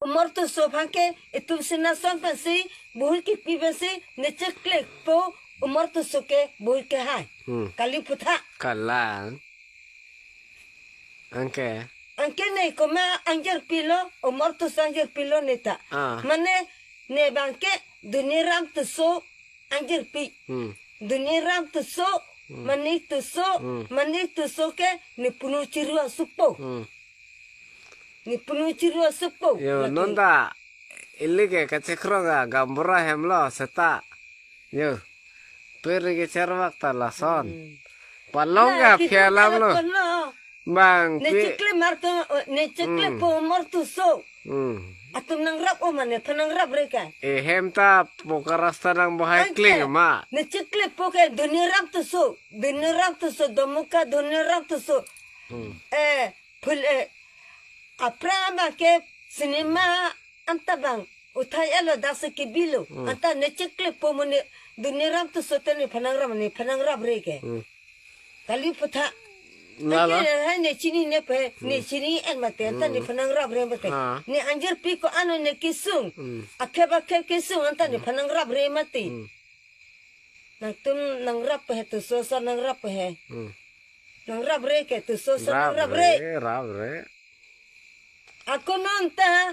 umur tu sopanke itu sinason pasi buhul kipi pasi neceklek po umur tu soke buhul ke hai kali putha kalang angke anke ne koma anjer pilo umur tu anjer pilo neta mane ne bangke duniram tu so anjer pi duniram tu so mani tu so ke ni punu ciru supo ni punu ciru supo yo nonda ilige kacekroga gambura hemlo seta yo pergi cerwak talason palonga fialam lo bang necekle marto necekle po mortu so atum nang rap o mane panang rap reka hem ta pokarasta nang bahai kling ma necekle po ke dunirap tu so domuka dunirap tu so pul aprama ke cinema anta bang utai alo dasa ke bilo anta necekle po mane dunirap tu so tene panang rap reka kali putha nala hai ne chini ne pe ne chini en mate anta ne panang rap re mate ne anjir pi ko ano ne kisung akeba ke kisung anta ne panang rap re mate nang tum nang rap he tu so sa nang rap he nang rap re ke tu so sa nang rap re rap re aku nonta